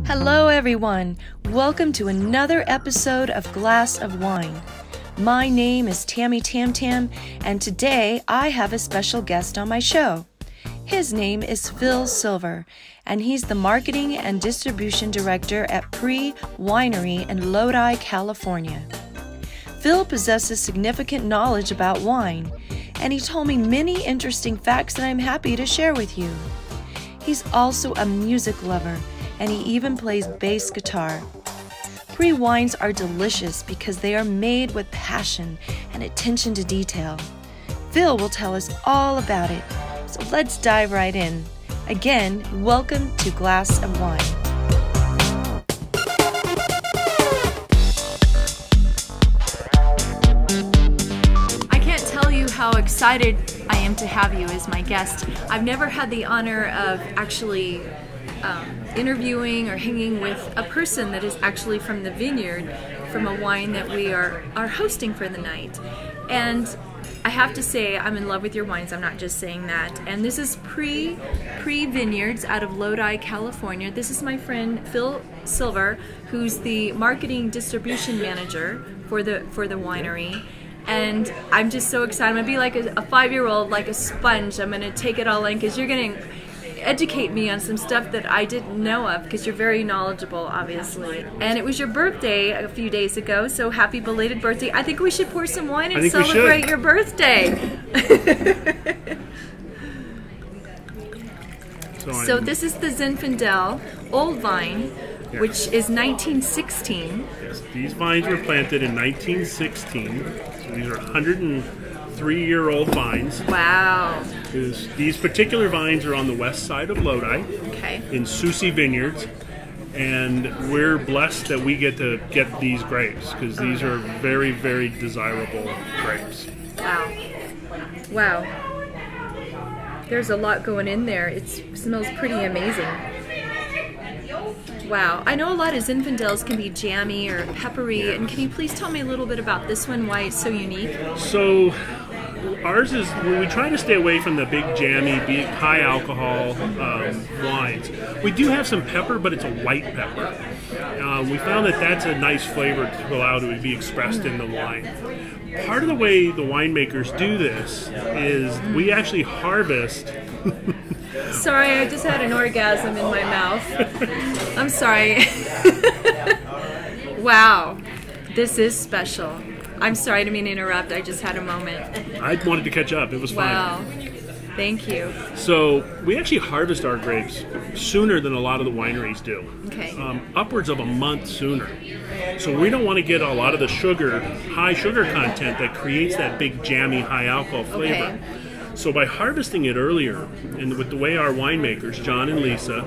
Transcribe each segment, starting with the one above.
Hello everyone, welcome to another episode of Glass of Wine. My name is Tammy Tam Tam, and today I have a special guest on my show. His name is Phil Silver, and he's the Marketing and Distribution Director at PRIE Winery in Lodi, California. Phil possesses significant knowledge about wine, and he told me many interesting facts that I'm happy to share with you. He's also a music lover, and he even plays bass guitar. PRIE wines are delicious because they are made with passion and attention to detail. Phil will tell us all about it, so let's dive right in. Again, welcome to Glass of Wine. I can't tell you how excited I am to have you as my guest. I've never had the honor of actually interviewing or hanging with a person that is actually from the vineyard, from a wine that we are hosting for the night. And I have to say, I'm in love with your wines. I'm not just saying that. And this is PRIE Vineyards out of Lodi, California. This is my friend Phil Silver, who's the marketing distribution manager for the winery. And I'm just so excited. I'm gonna be like a 5-year-old, like a sponge. I'm gonna take it all in because you're gonna educate me on some stuff that I didn't know of, because you're very knowledgeable, obviously. And it was your birthday a few days ago, so happy belated birthday. I think we should pour some wine and celebrate your birthday. So this is the Zinfandel Old Vine, which is 1916. Yes, these vines were planted in 1916. So these are 103-year-old vines. Wow. These particular vines are on the west side of Lodi, in Susie Vineyards, and we're blessed that we get to get these grapes because these are very, very desirable grapes. Wow. Wow. There's a lot going in there. It smells pretty amazing. Wow. I know a lot of Zinfandels can be jammy or peppery, and can you please tell me a little bit about this one, why it's so unique? So ours is, we try to stay away from the big jammy, big high alcohol wines. We do have some pepper, but it's a white pepper. We found that that's a nice flavor to allow to be expressed in the wine. Part of the way the winemakers do this is we actually harvest. Sorry, I just had an orgasm in my mouth. I'm sorry. Wow, this is special. I'm sorry, I didn't mean to interrupt. I just had a moment. I wanted to catch up. It was fine. Wow. Thank you. So we actually harvest our grapes sooner than a lot of the wineries do. Okay. Upwards of a month sooner. So we don't want to get a lot of the sugar, high sugar content that creates that big jammy high alcohol flavor. Okay. So by harvesting it earlier, and with the way our winemakers, John and Lisa,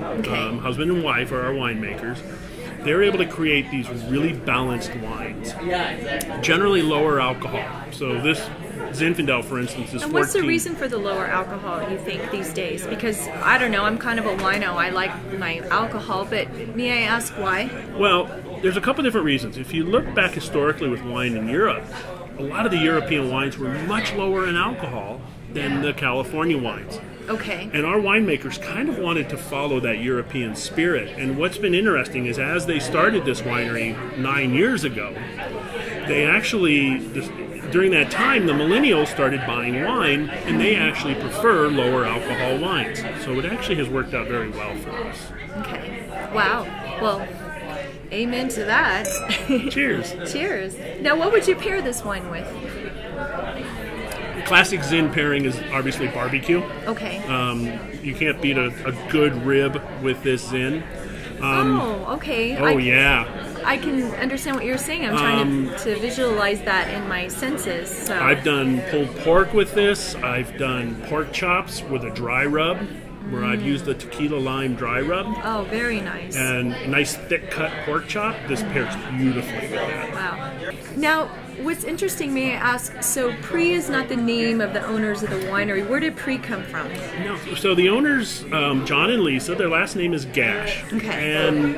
husband and wife are our winemakers, they're able to create these really balanced wines, generally lower alcohol. So this Zinfandel, for instance, is 14. And what's the reason for the lower alcohol, you think, these days? Because, I don't know, I'm kind of a wino. I like my alcohol, but may I ask why? Well, there's a couple different reasons. If you look back historically with wine in Europe, a lot of the European wines were much lower in alcohol than the California wines. Okay. And our winemakers kind of wanted to follow that European spirit. And what's been interesting is as they started this winery 9 years ago, they actually, during that time, the millennials started buying wine, and they actually prefer lower alcohol wines. So it actually has worked out very well for us. Okay. Wow. Well, amen to that. Cheers. Cheers. Now, what would you pair this wine with? Classic Zin pairing is obviously barbecue. Okay. You can't beat a good rib with this Zin. Okay. Yeah. I can understand what you're saying. I'm trying to visualize that in my senses. So. I've done pulled pork with this. I've done pork chops with a dry rub, where I've used the tequila lime dry rub. Oh, very nice. And a nice thick cut pork chop. This pairs beautifully with that. Wow. Now, what's interesting, may I ask, so PRIE is not the name of the owners of the winery. Where did PRIE come from? No, so the owners, John and Lisa, their last name is Gash. Okay. And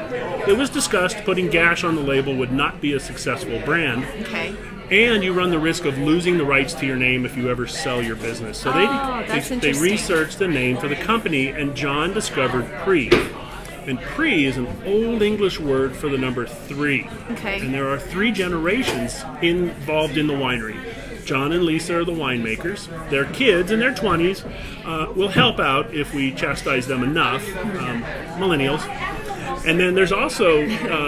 it was discussed putting Gash on the label would not be a successful brand. Okay. And you run the risk of losing the rights to your name if you ever sell your business. So they researched the name for the company, and John discovered PRIE. And PRIE is an old English word for the number 3. Okay. And there are 3 generations involved in the winery. John and Lisa are the winemakers. Their kids in their 20s will help out if we chastise them enough, millennials. And then there's also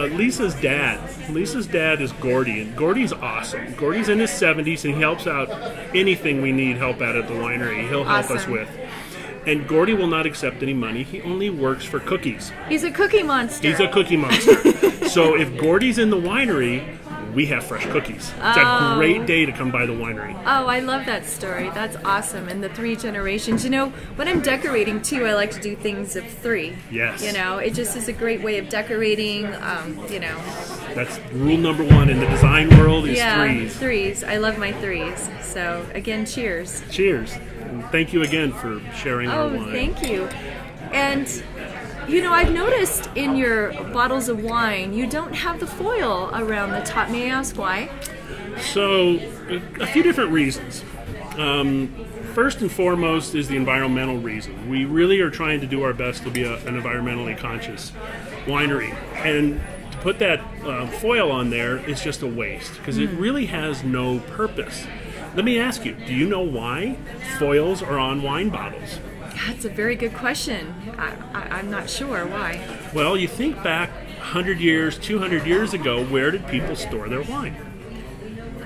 Lisa's dad. Lisa's dad is Gordy, and Gordy's awesome. Gordy's in his 70s, and he helps out anything we need help at the winery. He'll help us with. And Gordy will not accept any money. He only works for cookies. He's a cookie monster. He's a cookie monster. So if Gordy's in the winery, we have fresh cookies. It's a great day to come by the winery. Oh, I love that story. That's awesome. And the 3 generations. You know, when I'm decorating too, I like to do things of 3. Yes. You know, it just is a great way of decorating, you know. That's rule number 1 in the design world is 3s. 3s. I love my 3s. So, again, cheers. Cheers. And thank you again for sharing our wine. Oh, thank you. And you know, I've noticed in your bottles of wine, you don't have the foil around the top. May I ask why? So, a few different reasons. First and foremost is the environmental reason. We really are trying to do our best to be an environmentally conscious winery. And to put that foil on there is just a waste, because it really has no purpose. Let me ask you, do you know why foils are on wine bottles? That's a very good question. I'm not sure why. Well, you think back 100 years, 200 years ago, where did people store their wine?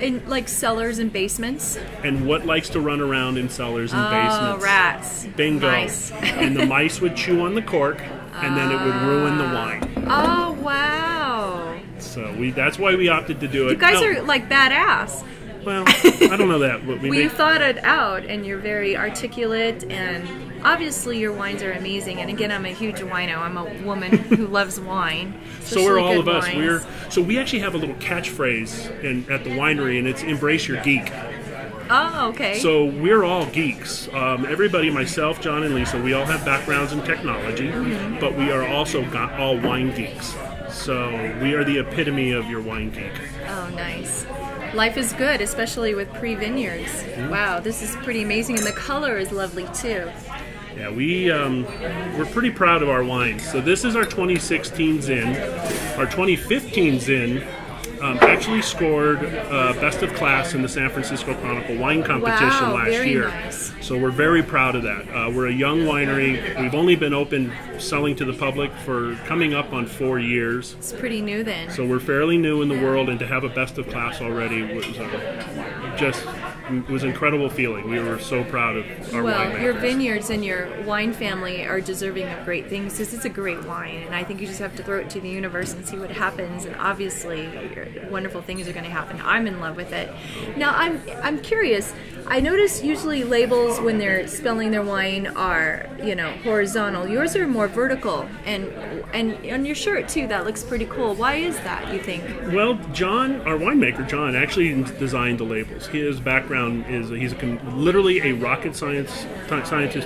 In like cellars and basements. And what likes to run around in cellars and basements? Oh, rats. Bingo. Mice. And the mice would chew on the cork, and then it would ruin the wine. Oh, wow. So that's why we opted to do it. You guys are like badass. Well, I don't know that. But you thought it out, and you're very articulate, and obviously your wines are amazing. And again, I'm a huge wino. I'm a woman who loves wine. So we're all of us. We actually have a little catchphrase at the winery, and it's "Embrace your geek." Oh, okay. So we're all geeks. Everybody, myself, John, and Lisa, we all have backgrounds in technology, but we are also all wine geeks. So we are the epitome of your wine geek. Oh, nice. Life is good, especially with PRIE Vineyards. Wow, this is pretty amazing, and the color is lovely too. Yeah, we're pretty proud of our wines. So this is our 2016 Zin. Our 2015 Zin actually scored Best of Class in the San Francisco Chronicle Wine Competition last year. Nice. So we're very proud of that. We're a young winery. We've only been open selling to the public for coming up on 4 years. It's pretty new then. So we're fairly new in the world, and to have a Best of Class already was it was an incredible feeling. We were so proud of our winemakers. Well, your vineyards and your wine family are deserving of great things. This is a great wine, and I think you just have to throw it to the universe and see what happens. And obviously, wonderful things are going to happen. I'm in love with it. Now, I'm curious. I notice usually labels when they're spelling their wine are, you know, horizontal. Yours are more vertical, and on your shirt too. That looks pretty cool. Why is that, you think? Well, John, our winemaker, John, actually designed the labels. His background is he's literally a rocket scientist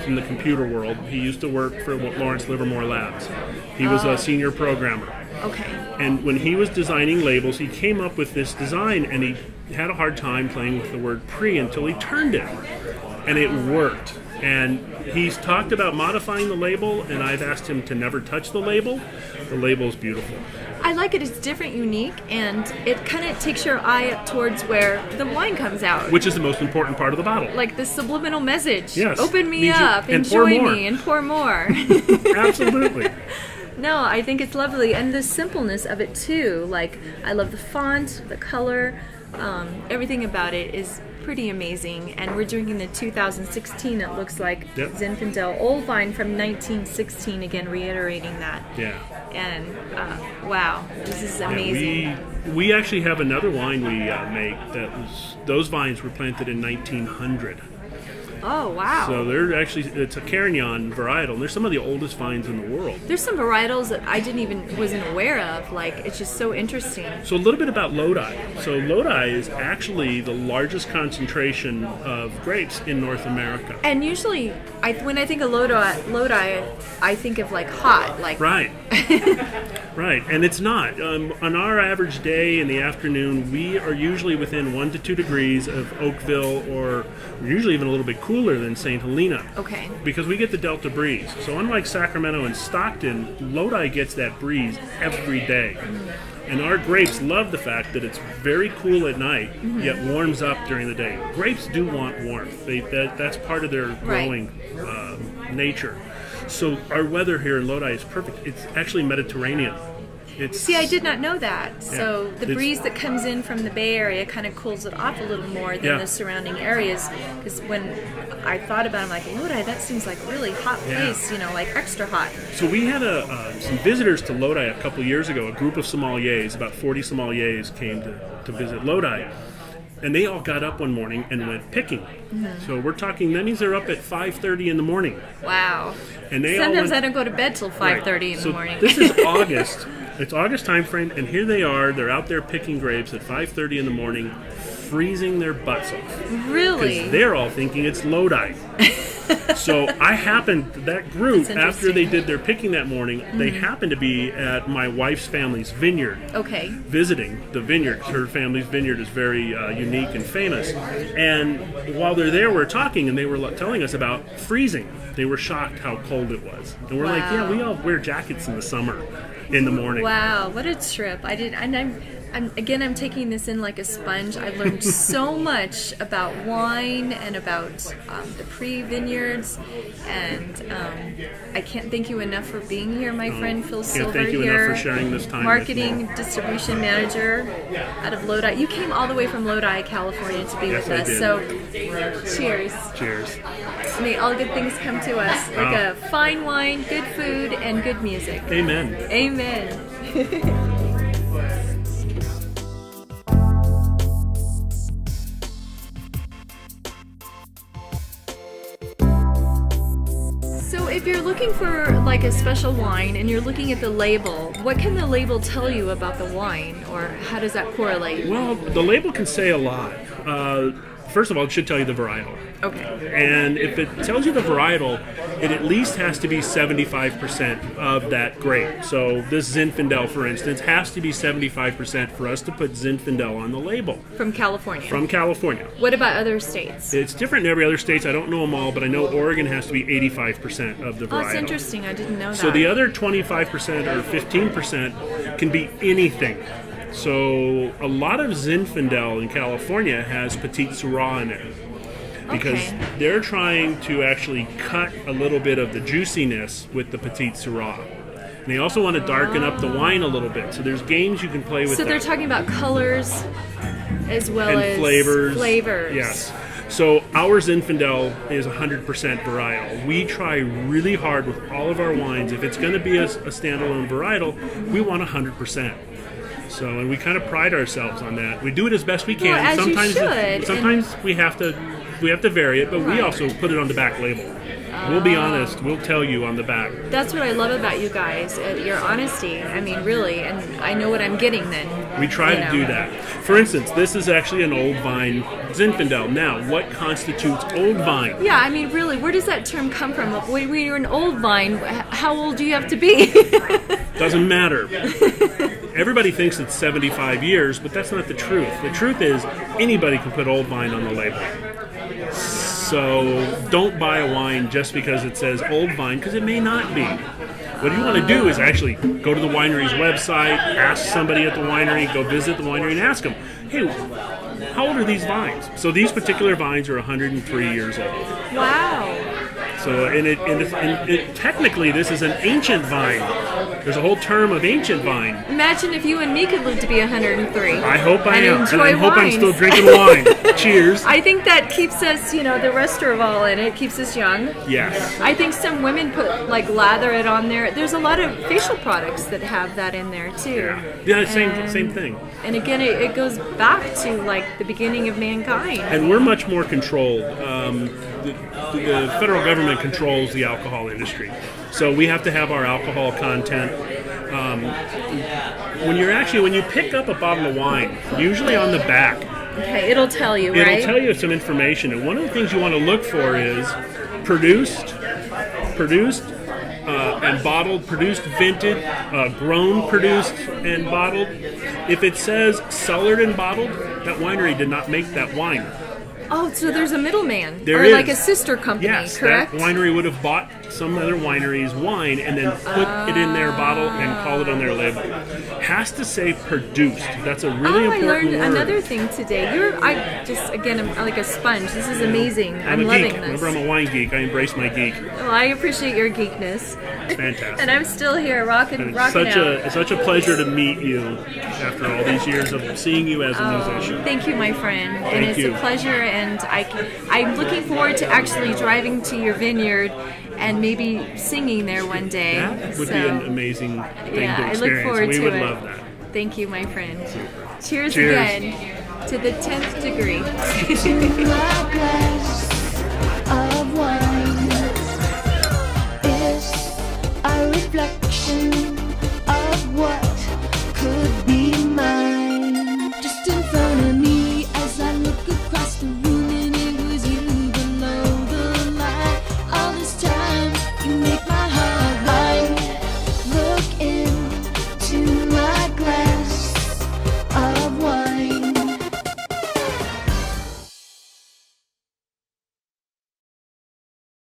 in the computer world. He used to work for Lawrence Livermore Labs. He was a senior programmer. Okay. And when he was designing labels, he came up with this design, and he had a hard time playing with the word PRIE until he turned it, and it worked. And he's talked about modifying the label, and I've asked him to never touch the label. The label is beautiful. I like it. It's different, unique, and it kind of takes your eye up towards where the wine comes out. Which is the most important part of the bottle. Like the subliminal message. Yes. Open me up, enjoy me, and pour more. Absolutely. No, I think it's lovely, and the simpleness of it too. Like, I love the font, the color, everything about it is pretty amazing. And we're drinking the 2016. It looks like Zinfandel Old Vine from 1916. Again, reiterating that. Yeah. And wow, this is amazing. Yeah, we actually have another wine we make those vines were planted in 1900. Oh, wow. So it's a Carignan varietal, and they're some of the oldest vines in the world. There's some varietals that I wasn't aware of. Like, it's just so interesting. So a little bit about Lodi. So Lodi is actually the largest concentration of grapes in North America. And usually, when I think of Lodi, I think of like hot, like right. Right, and it's not. On our average day in the afternoon, we are usually within 1 to 2 degrees of Oakville, or usually even a little bit cooler cooler than St. Helena. Okay. Because we get the Delta breeze. So unlike Sacramento and Stockton, Lodi gets that breeze every day. And our grapes love the fact that it's very cool at night, yet warms up during the day. Grapes do want warmth. That's part of their growing nature. So our weather here in Lodi is perfect. It's actually Mediterranean. See, I did not know that. So Yeah, the breeze that comes in from the Bay Area kind of cools it off a little more than the surrounding areas. Because when I thought about it, I'm like, Lodi, that seems like a really hot place, you know, like extra hot. So we had some visitors to Lodi a couple years ago. A group of sommeliers, about 40 sommeliers, came to visit Lodi. And they all got up one morning and went picking. So we're talking, that means they're up at 5:30 in the morning. Wow. And they Sometimes I don't go to bed till 5:30 in the morning. This is August. It's August time frame, and here they are. They're out there picking grapes at 5:30 in the morning, freezing their butts off. Really? Because they're all thinking it's Lodi. So that group, after they did their picking that morning, they happened to be at my wife's family's vineyard. Okay. Visiting the vineyard. Her family's vineyard is very unique and famous. And while they're there, we're talking, and they were telling us about freezing. They were shocked how cold it was. And we're like, yeah, we all wear jackets in the summer, in the morning. Wow, what a trip. I'm taking this in like a sponge. I've learned so much about wine and about the PRIE Vineyards, and I can't thank you enough for being here, my friend Phil Silver. Thank you enough for sharing this time. Marketing distribution manager out of Lodi. You came all the way from Lodi, California, to be with us. I did. So, cheers. Cheers. May all good things come to us, like a fine wine, good food, and good music. Amen. Amen. So if you're looking for like a special wine and you're looking at the label, what can the label tell you about the wine, or how does that correlate? Well, the label can say a lot. First of all, it should tell you the varietal. Okay. And if it tells you the varietal, it at least has to be 75% of that grape. So this Zinfandel, for instance, has to be 75% for us to put Zinfandel on the label. From California? From California. What about other states? It's different in every other state. I don't know them all, but I know Oregon has to be 85% of the varietal. Oh, that's interesting. I didn't know that. So the other 25% or 15% can be anything. So a lot of Zinfandel in California has Petite Syrah in it, because they're trying to actually cut a little bit of the juiciness with the Petite Syrah. And they also want to darken up the wine a little bit. So there's games you can play with. So they're talking about colors as well as flavors. Flavors. Yes. So our Zinfandel is 100% varietal. We try really hard with all of our wines. If it's going to be a standalone varietal, we want 100%. So, and we kind of pride ourselves on that. We do it as best we can. Well, as sometimes you should. sometimes we have to vary it, but we also put it on the back label. We'll be honest. We'll tell you on the back. That's what I love about you guys, your honesty. I mean, really, and I know what I'm getting then. We try to do that. For instance, this is actually an old vine Zinfandel. Now, what constitutes old vine? Yeah, I mean, really, where does that term come from? When you're an old vine, how old do you have to be? Doesn't matter. Everybody thinks it's 75 years, but that's not the truth. The truth is anybody can put old vine on the label. So don't buy a wine just because it says old vine, because it may not be. What you want to do is actually go to the winery's website, ask somebody at the winery, go visit the winery and ask them, hey, how old are these vines? So these particular vines are 103 years old. Wow. So, technically, this is an ancient vine. There's a whole term of ancient vine. Imagine if you and me could live to be 103. I hope I am. Enjoy And I hope I'm wines. still drinking wine. Cheers. I think that keeps us, the resveratrol in it keeps us young. Yes. I think some women put, lather it on there. There's a lot of facial products that have that in there, too. Yeah, same thing. And again, it goes back to, the beginning of mankind. And we're much more controlled. The federal government controls the alcohol industry. So we have to have our alcohol content. When you pick up a bottle of wine, usually on the back, Okay, it'll tell you, right? it'll tell you some information. And one of the things you want to look for is produced and bottled, produced, vinted, grown, produced, and bottled. If it says cellared and bottled, that winery did not make that wine. Oh, so there's a middleman, There or is. like a sister company, Yes, correct? that winery would have bought some other winery's wine and then put it in their bottle and call it on their label. Has to say produced. That's a really I important learned word. another thing today. I just, again, I'm like a sponge. This is amazing. I'm I'm a loving geek. this. Remember, I'm a wine geek. I embrace my geek. Well, I appreciate your geekness. It's fantastic. And I'm still here rocking It's such a pleasure to meet you after all these years of seeing you as a musician. Thank you, my friend. And Thank it's you. a pleasure, and I'm looking forward to actually driving to your vineyard and maybe singing there one day. That would be an amazing thing to I experience. look forward We to would it. love that. Thank you, my friend. Cheers Cheers. again to the 10th degree.